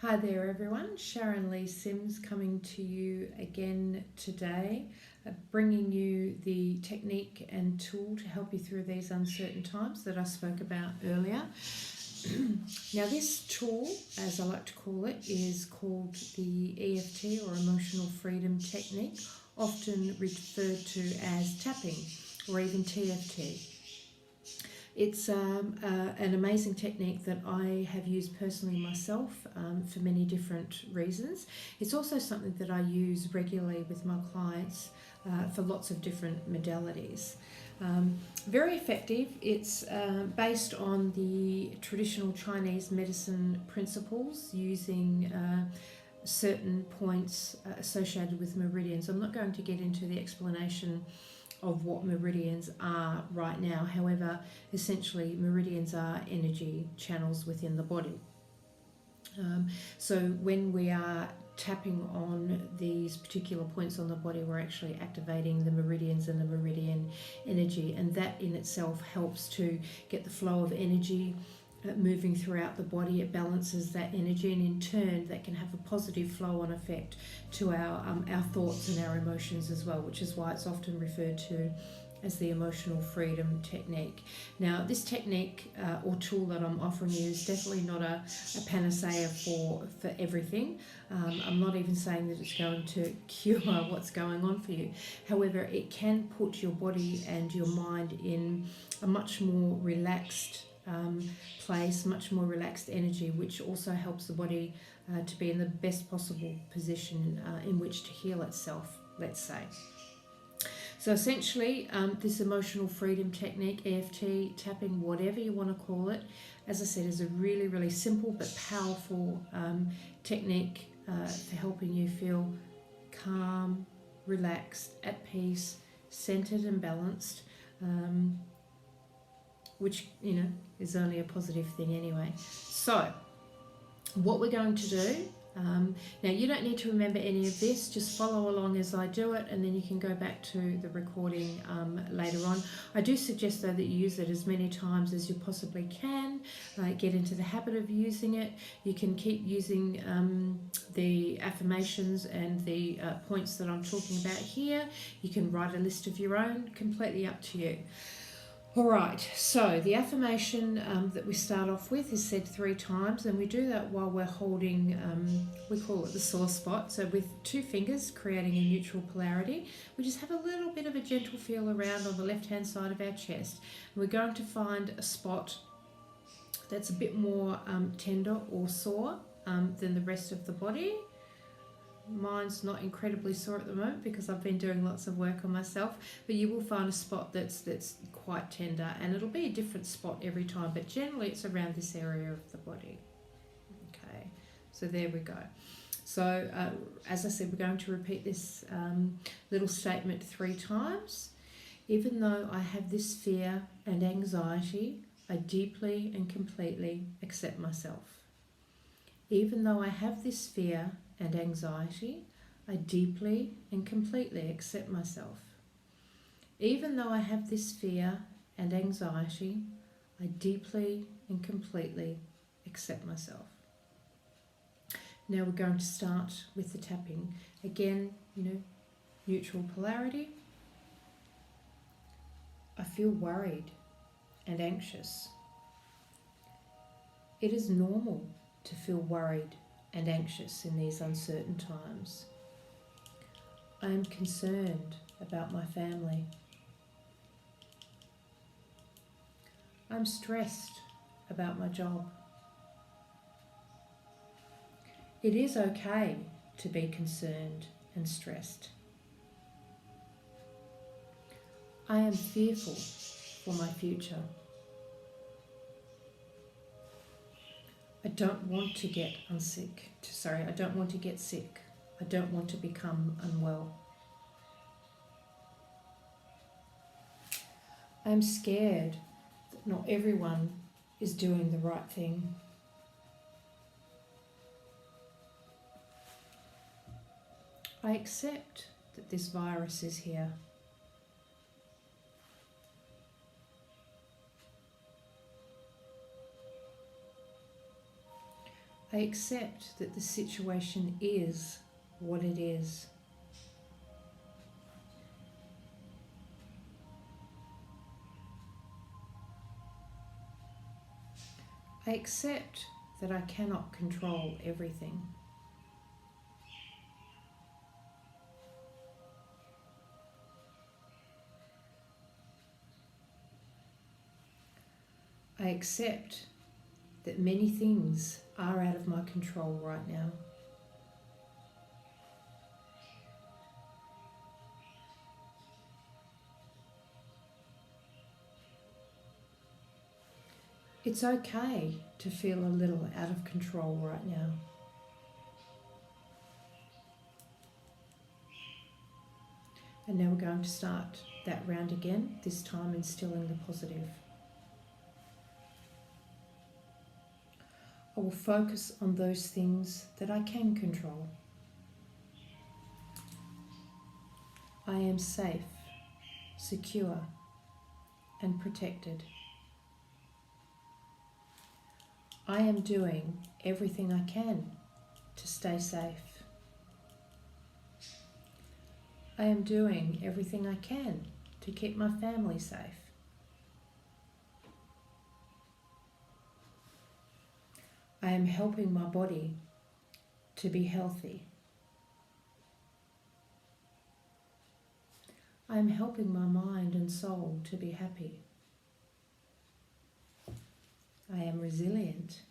Hi there everyone, Sharon Lee Sims coming to you again today, bringing you the technique and tool to help you through these uncertain times that I spoke about earlier. Now this tool, as I like to call it, is called the EFT or Emotional Freedom Technique, often referred to as tapping or even TFT. It's an amazing technique that I have used personally myself for many different reasons. It's also something that I use regularly with my clients for lots of different modalities. Very effective. It's based on the traditional Chinese medicine principles using certain points associated with meridians. I'm not going to get into the explanation of what meridians are right now. However, essentially meridians are energy channels within the body. So when we are tapping on these particular points on the body, we're actually activating the meridians and the meridian energy, and that in itself helps to get the flow of energy moving throughout the body. It balances that energy, and in turn that can have a positive flow-on effect to our thoughts and our emotions as well, which is why it's often referred to as the emotional freedom technique. Now this technique or tool that I'm offering you is definitely not a panacea for everything. I'm not even saying that it's going to cure what's going on for you. However, it can put your body and your mind in a much more relaxed place, much more relaxed energy, which also helps the body to be in the best possible position in which to heal itself, let's say. So essentially, this emotional freedom technique, EFT, tapping, whatever you want to call it, as I said, is a really, really simple but powerful technique for helping you feel calm, relaxed, at peace, centered and balanced, which, is only a positive thing anyway. So what we're going to do, now you don't need to remember any of this, just follow along as I do it, and then you can go back to the recording later on. I do suggest though that you use it as many times as you possibly can, get into the habit of using it. You can keep using the affirmations and the points that I'm talking about here. You can write a list of your own, completely up to you. Alright, so the affirmation that we start off with is said 3 times, and we do that while we're holding, we call it the sore spot, so with 2 fingers creating a neutral polarity. We just have a little bit of a gentle feel around on the left hand side of our chest. And we're going to find a spot that's a bit more tender or sore than the rest of the body. Mine's not incredibly sore at the moment because I've been doing lots of work on myself, but you will find a spot that's quite tender, and it'll be a different spot every time, but generally it's around this area of the body. Okay, so there we go. So as I said, we're going to repeat this little statement 3 times. Even though I have this fear and anxiety, I deeply and completely accept myself. Even though I have this fear and anxiety, I deeply and completely accept myself. Even though I have this fear and anxiety, I deeply and completely accept myself. Now we're going to start with the tapping. Again, neutral polarity. I feel worried and anxious. It is normal to feel worried and anxious in these uncertain times. I am concerned about my family. I'm stressed about my job. It is okay to be concerned and stressed. I am fearful for my future. I don't want to get I don't want to get sick. I don't want to become unwell. I am scared that not everyone is doing the right thing. I accept that this virus is here. I I accept that the situation is what it is. I accept that I cannot control everything. I accept that many things are out of my control right now. It's okay to feel a little out of control right now. And now we're going to start that round again, this time instilling the positive. I will focus on those things that I can control. I am safe, secure, and protected. I am doing everything I can to stay safe. I am doing everything I can to keep my family safe. I am helping my body to be healthy. I am helping my mind and soul to be happy. I am resilient.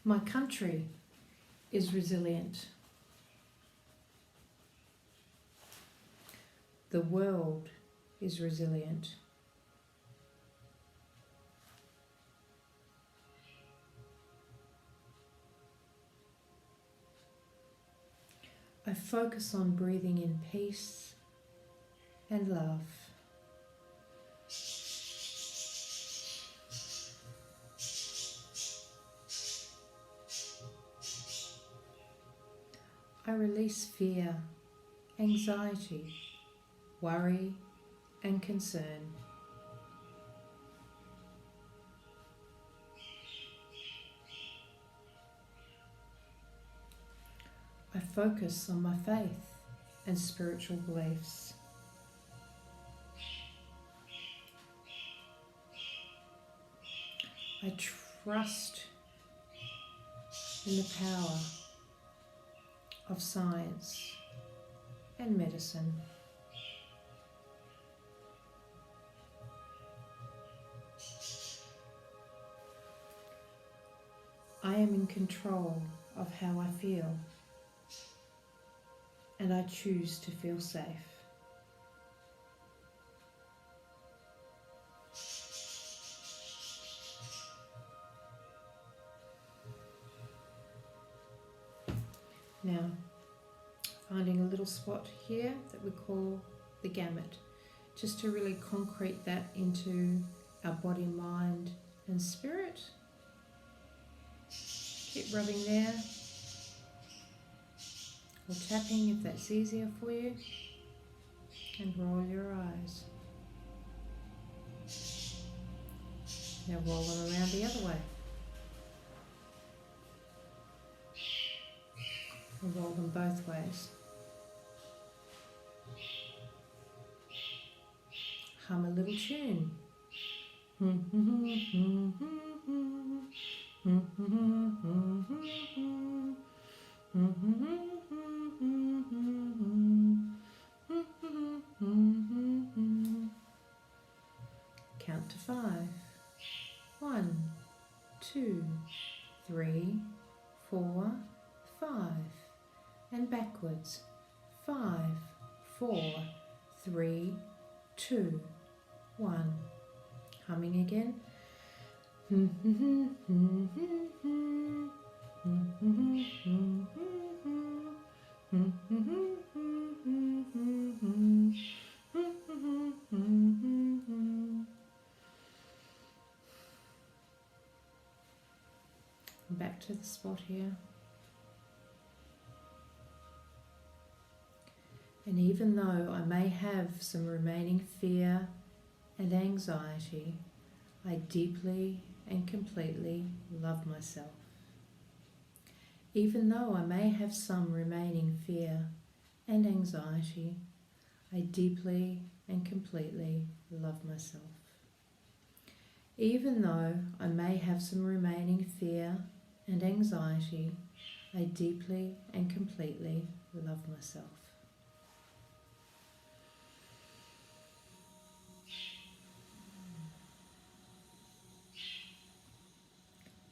My country is resilient. The world is resilient. I focus on breathing in peace and love. I release fear, anxiety, worry, and concern. I focus on my faith and spiritual beliefs. I trust in the power of science and medicine. I am in control of how I feel, and I choose to feel safe. Now, finding a little spot here that we call the gamut, just to really concrete that into our body, mind, and spirit. Keep rubbing there, or tapping if that's easier for you, and roll your eyes. Now roll them around the other way. And roll them both ways. Hum a little tune. Count to 5. 1, 2, 3, 4, 5. And backwards. 5, 4, 3, 2, 1. Humming again. Back to the spot here. And even though I may have some remaining fear and anxiety, I deeply and completely love myself. Even though I may have some remaining fear and anxiety, I deeply and completely love myself. Even though I may have some remaining fear and anxiety, I deeply and completely love myself.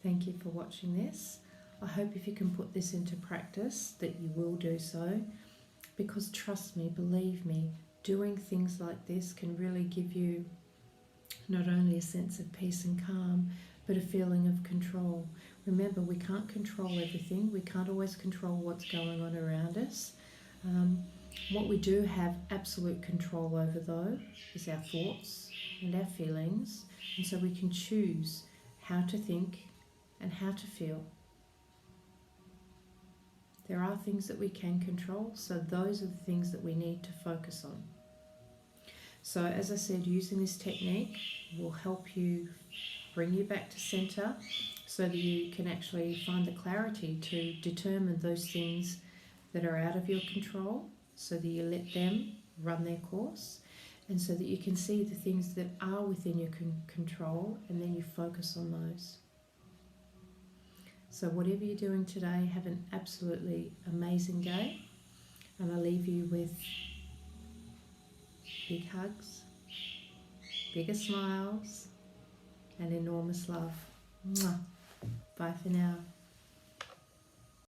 Thank you for watching this. I hope if you can put this into practice that you will do so, because trust me, believe me, doing things like this can really give you not only a sense of peace and calm, but a feeling of control. Remember, we can't control everything. We can't always control what's going on around us. What we do have absolute control over, though, is our thoughts and our feelings, and so we can choose how to think and how to feel. There are things that we can control, so those are the things that we need to focus on. So as I said, using this technique will help you bring you back to center so that you can actually find the clarity to determine those things that are out of your control, so that you let them run their course, and so that you can see the things that are within your control, and then you focus on those. So whatever you're doing today, have an absolutely amazing day, and I leave you with big hugs, bigger smiles, and enormous love. Mwah. Bye for now.